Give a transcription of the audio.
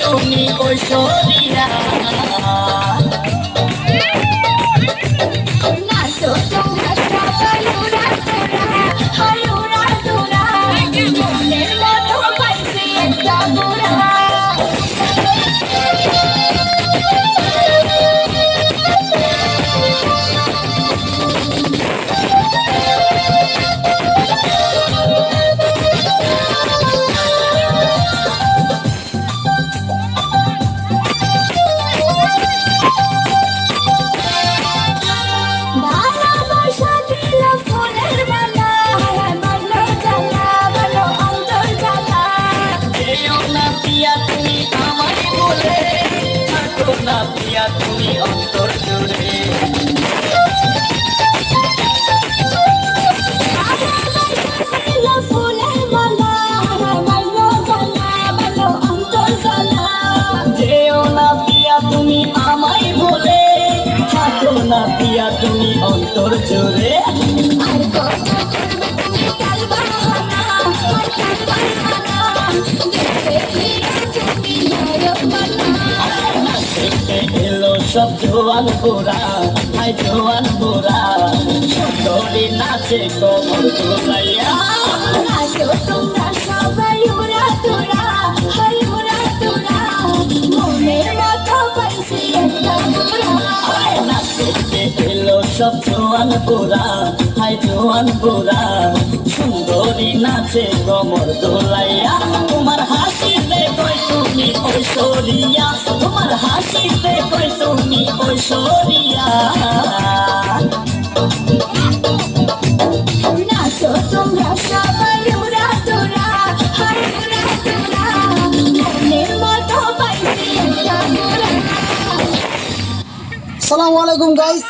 তুমি ঐশ্বরিয়া নাচো তোমরা সবাই উড়া তোরা, হাই উড়া তোরা, মনের মতো পাইছে একটা বুড়া। ভালোবাসা দিল ফুলের মালা, মারলো জ্বালা, বলো অন্তর জ্বালা। যেও না পিয়া তুমি আমায় বলে থাকো না পিয়া তুমি অন্তর জুড়ে ভালোবাসা দিল ফুলের মালা, মারলো জ্বালা, বলো অন্তর জ্বালা। যেও না পিয়া তুমি আমায় বলে থাকো না পিয়া তুমি অন্তর জুড়ে আর কত করবে তুমি কাল বাহানা, আর কাল বাহানা, দেখবে ফিরে তুমি নায়ক বানা। দেখতে এলো সব জোয়ান গোরা হাই জোয়ান গোরা সুন্দরী নাচে কমর দোলাইয়া নাচো তোমরা সবাই উড়া তোরা, হাই উড়া তোরা, মনের মতো পাইছে একটা বুড়া। দেখতে এলো সব জোয়ান গোরা হাই জোয়ান গোরা সুন্দরী নাচে কমর দোলাইয়া তোমার হাসিতে কই তুমি ঐশ্বরিয়া তোমার হাসিতে কই তুমি ঐশ্বরিয়া নাচো তোমরা সবাই উড়া তোরা, হাই উড়া তোরা, মনের মতো পাইছে একটা বুড়া। আসসালামু আলাইকুম গাইস।